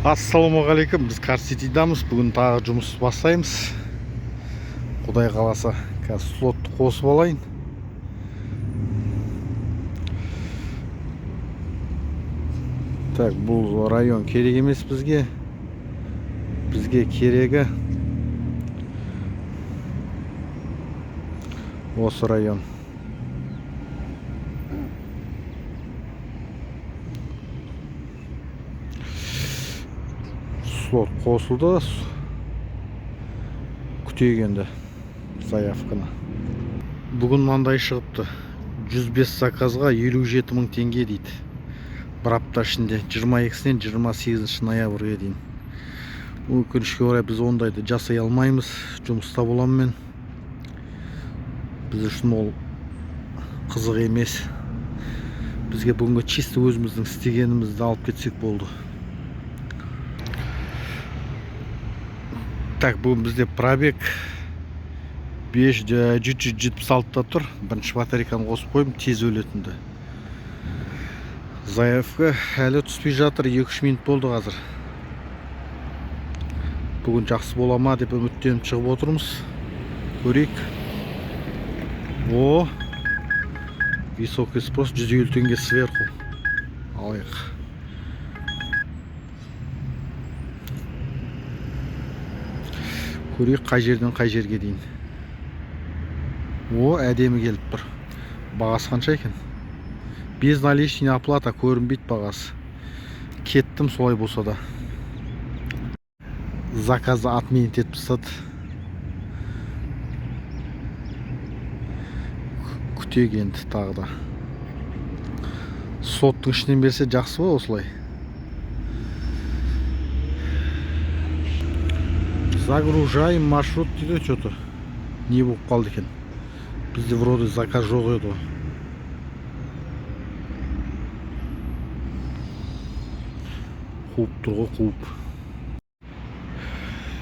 Ассалаумағалейкум, біз Карситидамыз. Бүгін тағы жұмыс бастаймыз. Құдай қаласа, қазір слотты қосып алайын. Так, бұл район керек емес бізге. Бізге керегі осы район. Слот қосылды. Күтейік енді заявканы. Бүгін мынандай шығыпты. 105 заказға 57 мың теңге дейді. Бір апта ішінде 22-сінен 28 ноябрьге дейін. Өкінішке орай біз ондайды жасай алмаймыз. Жұмыста боламын мен. Біз үшін ол қызық емес. Бізге бүгінгі чисто өзіміздің істегенімізді алып кетсек болды. Так, бүгін бізде пробег 576-та тұр. Бірінші батарейканы қосып қойым, тез өлетінді. Заявка әлі түспей жатыр, 2-3 минут болды қазір. Бүгін жақсы бола ма деп үміттеніп шығып отырмыз. Көрейік. О, высокий спрос, 150 теңге сверху. Алайық. Көрейік қай жерден қай жерге дейін. О, әдемі келіп тұр. Бағасы қанша екен? Без наличный оплата, көрінбейді бағасы. Кеттім солай болса да. Заказды отменить етіп тастады. Күтейік енді тағы да. Соттың ішінен берсе жақсы ба осылай? Загружаем маршрут дейді, что-то не болып қалды екен. Бізде вроде заказ жоқ еді. Қуып тұр ғой, қуып.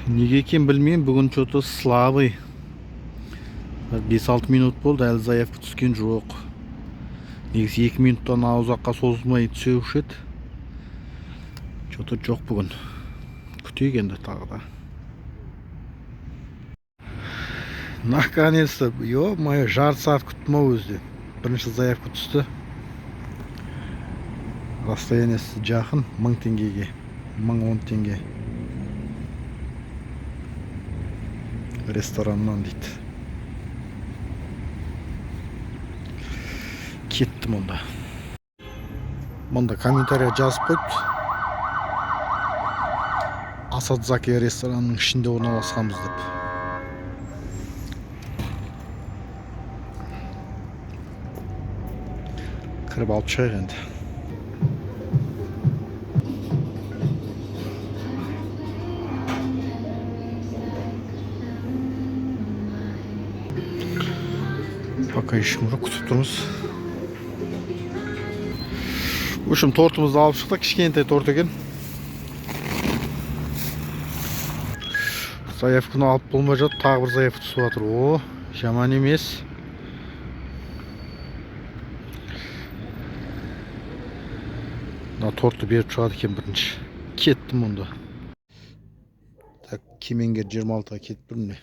Неге екен білмеймін, бүгін что-то слабый. 5-6 минут болды, әлі заявка түскен жоқ. Негізі 2 минуттан ұзаққа созылмай түсеуші еді. Что-то жоқ бүгін. Күтейік енді тағы да. Наконец-то, ё-моё, жарты сағат күттім ау өзде. Бірінші заявка түсті. Расстояниесі жақын, 1000 теңгеге, 1010 теңге. Рестораннан дейді. Кеттім онда. Мұнда комментария жазып қойды. Асадзаки ресторанның ішінде орналасқанбыз деп. Кіріп алып шығайық енді. Пока ешкім жоқ, күтіп тұрмыз. В общем, тортымызды алып шықтық, кішкентай торт екен. Заявканы алып болмай жатып, тағы бір заявка түсіп жатыр. О, жаман емес. Тортты беріп шығады екен бірінші. Кеттім мұнда. Так, Кемеңгер 26-ға кетіп бір міне.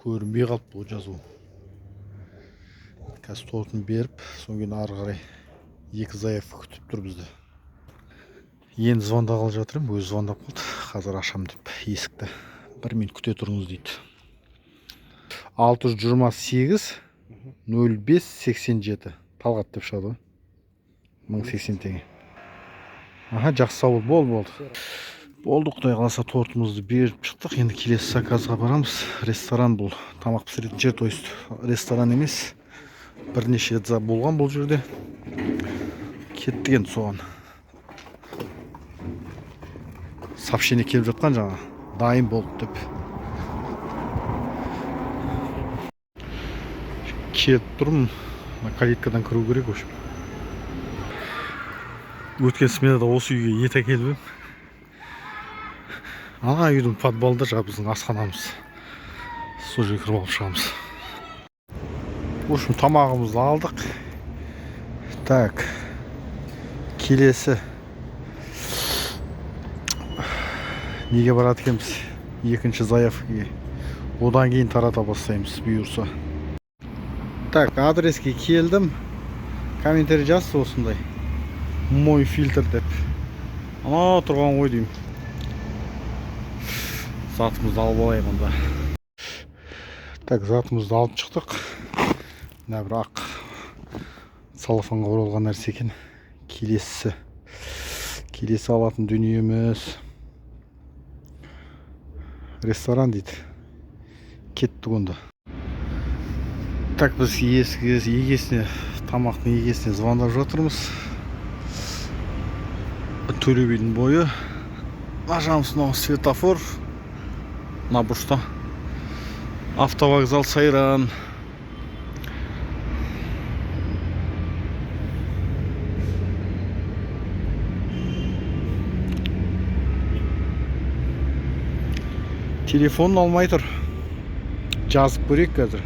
Көрінбей қалып бұл жазу. Қазір тортын беріп, соң кейін ары қарай 2 заявка күтіп тұр бізді. Енді звондағалы жатырмын, өзі звондап қалды. Қазір ашам деп есікті. 1 минут күте тұрыңыз дейді. 628 05 87 Талғат деп шығады. 1080 теңге. Аха, жақсы сау болды. Болды, құдай қаласа тортымызды беріп шықтық. Енді келесі заказға барамыз. Ресторан бұл. Тамақ пісіретін жер, то есть ресторан емес. Бірнеше рет болған бұл жерде. Кеттік енді соған. Сообщение келіп жатқан жаңа. Дайын болды деп. Кетіп тұрмын. Калиткадан кіру керек, өшіп. Өткен сменада осы үйге ет әкеліп. Ана үйдің подвалда жаңа біздің асханамыз. Сол жерге кіріп алып шығамыз. В общем, тамағымызды алдық. Так, келесі неге барады екенбіз? Екінші заявкаға. Одан кейін тарата бастаймыз бұйырса. Так, адреске келдім. Комментарий жазсы осындай. Мой фильтр деп. Ана тұрған ғой деймін. Затымызды алып алайық онда. Так, затымызды алып шықтық. Мына бір ақ целлофанға оралған нәрсе екен. Келесі алатын дүниеміз ресторан дейді. Кеттік онда. Так, біз егесіне, тамақтың егесіне звондап жатырмыз. Төле бидің бойы. Ажамыз мынау светофор. Мына бұрышта автовокзал Сайран. Телефонын алмай тұр. Жазып көрейік қазір.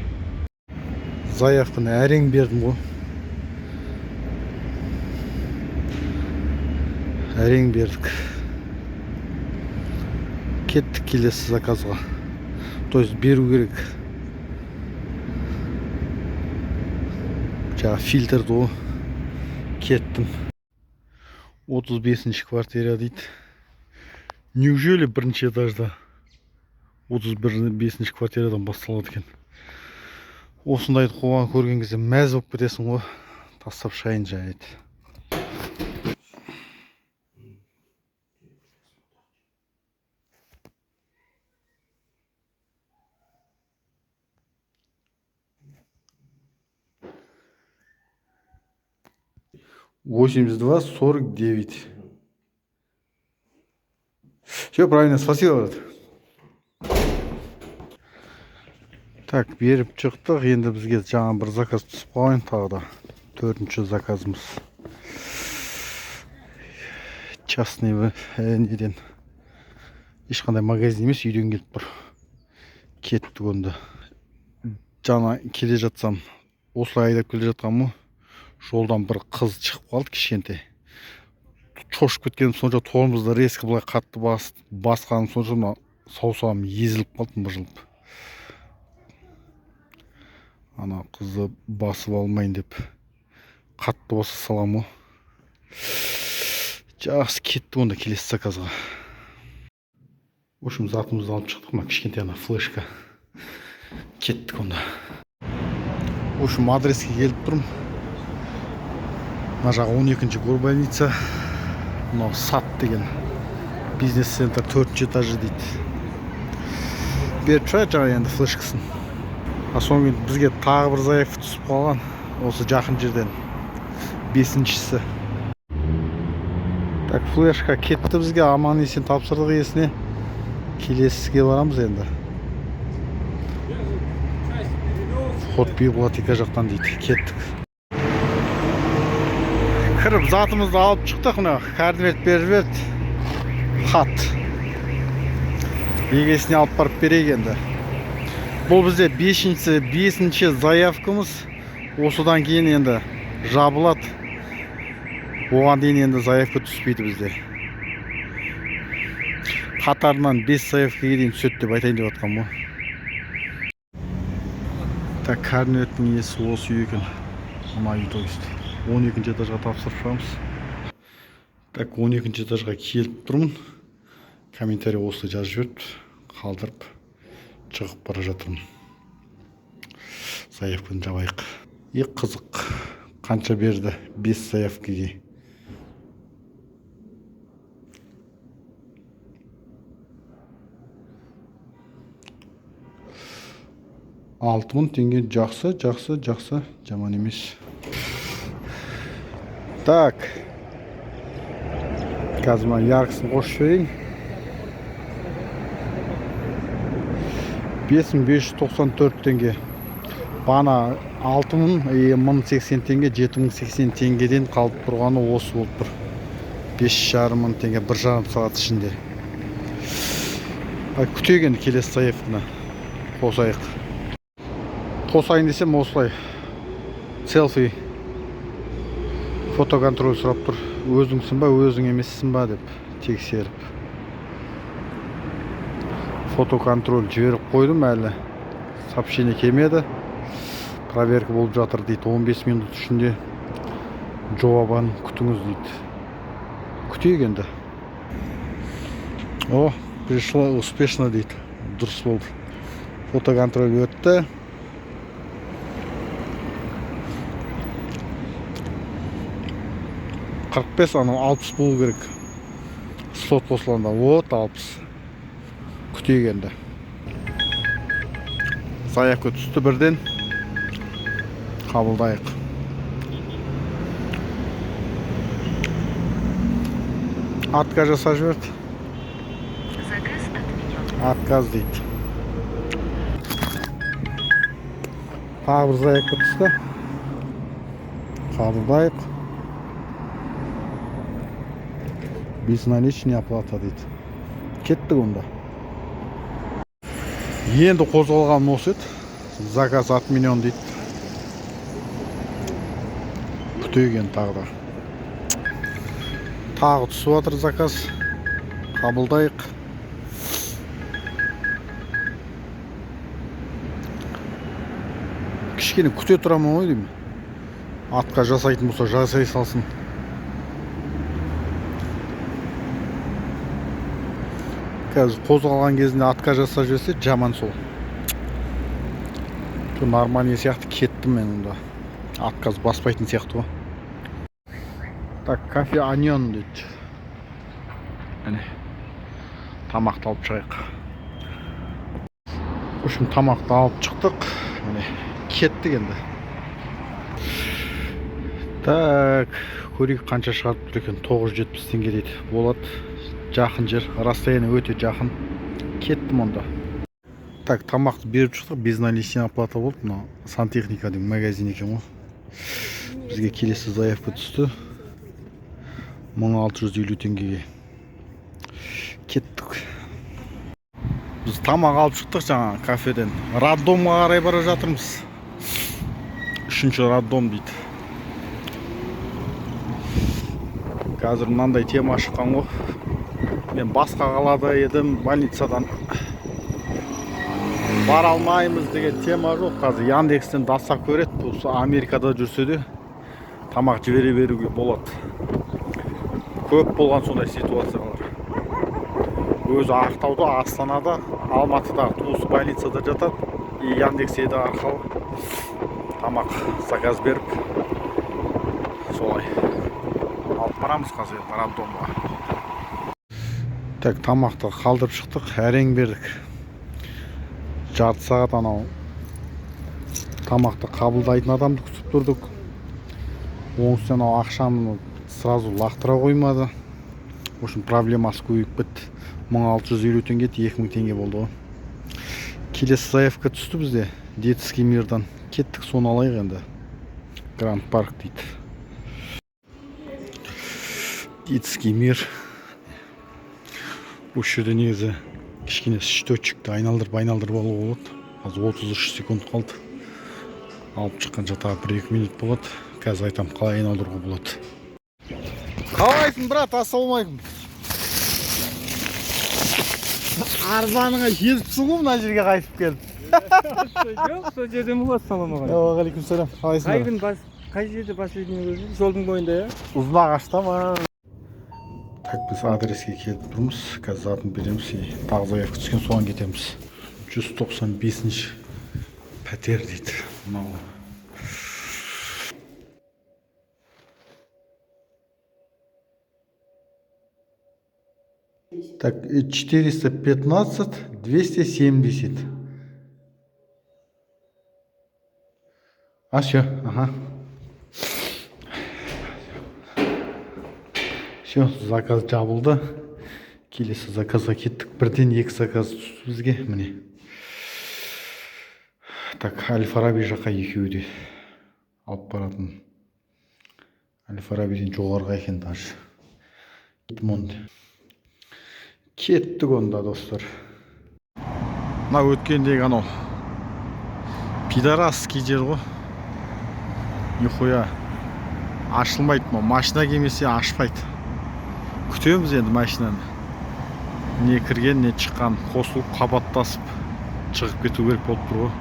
Заявканы әрең бердім ғой. Әрең бердік. Кеттік келесі заказға. То есть беру керек. Жаңа фильтрді ғой. Кеттім. 35-ші квартира дейді. Неужели бірінші этажда? 35-ші квартирадан басталады екен. Осындайды қоған көрген кезде мәз болып кетесің ғой. Тастап шайын жайды. Восемьдесят два 49. Все правильно, спасибо. Так, беріп шықтық. Енді бізге жаңа бір заказ түсіп қалайын тағы да. 4-ші заказымыз. Частный неден. Ешқандай магазин емес, үйден келіп тұр. Кеттік онда. Жаңа келе жатсам, осылай айдап келе жатқанмын. Жолдан бір қыз шығып қалды, кішкентай. Шошып кеткенім сонша, торымызды резко былай қатты басқаным сонша, саусағым езіліп қалды, мыжылып. Ана қызды басып алмайын деп қатты баса салам ғой. Жақсы, кетті онда келесі заказға. В общем, затымызды алып шықтық. Ма кішкентай ана флешка. Кеттік онда. В общем, адреске келіп тұрмын. Мына жағы 12-ші горбольница. Мынау сат деген бизнес-центр 4-ші этажы дейді. Беріп шығады жаңа енді флешкасын. Соң бізге тағы бір заявка түсіп қалған. Осы жақын жерден 5-шісі. Так, флешка кетті бізге. Аман есен тапсырдық иесіне. Келесіге барамыз енді. Вход библиотека жақтан дейді. Кеттік. Кіріп затымызды алып шықтық. Мына конверт беріп. Хат. Егесіне алып барып берейік енді. Бұл бізде 5-ші заявкамыз. Осыдан кейін енді жабылады. Оған дейін енді заявка түспейді бізде. Қатарынан 5 заявкаға дейін түседі деп айтайын деп жатқам ғой. Так, карнеттің иесі осы үй екен. Мына үй, то есть 12-ші этажға тапсырып шығамыз. Так, 12-ші этажға келіп тұрмын. Комментарий осы жазып жіберіп, қалдырып шығып бара жатырмын. Заявканы жабайық. Қызық. Қанша берді? 5 заявкаға. $6000 жақсы. Жаман емес. Так. Қазір мен яркысын қосып жіберейін. 5594 теңге. Бана 6080 теңге, 7080 теңгеден қалып тұрғаны осы болып тұр. 5500 теңге 1,5 сағат ішінде. Күтеген келесі заявканы қосайық. Қосайын десем осылай. Селфи. Фотоконтроль сұрап тұр. Өзіңсің ба, өзің емессің ба деп тексеріп. Фотоконтроль жіберіп қойдым, әлі сообщение келмеді. Проверка болып жатыр дейді. 15 минут ішінде жауабын күтіңіз дейді. Күтейік енді. О, пришло успешно дейді. Дұрыс болды. Фотоконтроль өтті. Анау 60 болу керек. Слот қосылғанда. Вот 60. Күтейік енді. Заявка түсті бірден. Қабылдайық. Отказ жасап жіберді. Отказ дейді. Тағы бір заявка түсті. Қабылдайық. Безналичная оплата дейді. Кеттік онда. Енді қозғалған осы еді. Заказ отменен дейді. Күтейген тағы да. Тағы түсіп жатыр заказ. Қабылдайық. Кішкене күте тұрамын ғой деймін. Атқа жасайтын болса жасай салсын. Қазір қозғалған кезінде атқа жасап жіберсе жаман сол. Нормальный сияқты кеттім мен онда. Отказ баспайтын сияқты ғой. Так, кофе Onion дейді. Әне. Тамақты алып шығайық. Үшін тамақты алып шықтық. Әне. Кеттік енді. Так, көрейік қанша шығарып тұр екен. 970 теңге дейді. Болады. Жақын жер. Расстояние өте жақын. Кеттім онда. Так, тамақты беріп шықтық. Безналичная оплата болды. Мына сантехника деген магазин екен ғой. Бізге келесі заявка түсті. 1650 теңгеге. Кеттік. Біз тамақ алып шықтық жаңа кафеден. Роддомға қарай бара жатырмыз. 3-ші роддом дейді. Қазір мынандай тема шыққан ғой. Мен басқа қалада едім, больницадан бара алмаймыз деген тема жоқ. Қазір Яндекстен дастап көреді. Осы Америкада жүрсе де тамақ жібере беруге болады. Көп болған сондай ситуациялар. Өзі Ақтауда, Астанада, Алматыда туысы больницада жатады. И Яндекс Еда арқылы тамақ заказ беріп солай алып барамыз қазір роддомға. Так, тамақты қалдырып шықтық, әрең бердік. Жарты сағат анау тамақты қабылдайтын адамды күтіп тұрдық. Оңыстан анау ақшамны сразу лақтыра қоймады. В общем, проблемасы көбейіп кетті. 1650 теңге, 2000 теңге болды ғой. Келесі заявка түсті бізде. Детский мирдан. Кеттік, соны алайық енді. Гранд парк дейді. Детский мир. Осы жерде негізі кішкене счетчикті айналдырып алуға болады. Қазір 33 секунд қалды. Алып шыққанша тағы 1-2 минут болады. Қазір айтам қалай айналдыруға болады. Қалайсың, брат, ассалаумалейкум. Арзаныңа жетіпсің ғой, мына жерге қайтып келіп. Жоқ, сол жерден болады, ассалаумағалейкум. Алейкум салам. Қалайсың? Қай жерде последний өзі? Жолдың бойында, я? Ұзынағашта ма? Так, біз адреске келіп тұрмыз. Қазір атын береміз. Тағы заявка түскен, соған кетеміз. 195-ші пәтер дейді. Мынау. Так, 415, 270. А все, ага. Все, заказ жабылды. Келесі заказға кеттік. Бірден 2 заказ түсті бізге. Міне. Так, Әл-Фараби жаққа екеуі де алып баратын. Әл-Фарабиден жоғарғы екен даже. Кеттік онда, достар. Мына өткендегі анау пидорасский жер ғой. Нихуя ашылмайды. Машина келмесе ашпайды. Күтеміз енді машинаны. не кірген не шыққан қосылып қабаттасып шығып кету керек болып тұр ғой.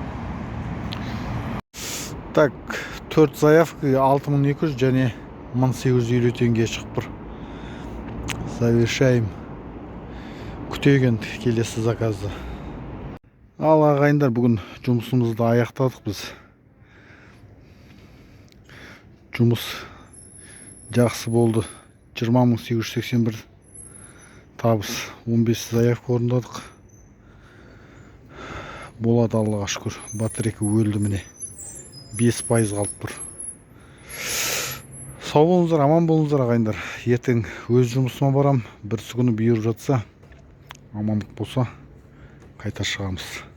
Так, 4 заявка 6200 және 1850 теңге шығып тұр. Завершаем. Күтеген келесі заказды. Ал ағайындар, бүгін жұмысымызды аяқтадық біз. Жұмыс жақсы болды. 20881 табыс, 15 заявка орындадық. Болады, Аллаға шүкір. Батарейка өлді міне. 5% қалып тұр. Сау болыңыздар, аман болыңыздар ағайындар. Ертең өз жұмысыма барам. Бір күні бұйырып жатса, амандық болса, қайта шығамыз.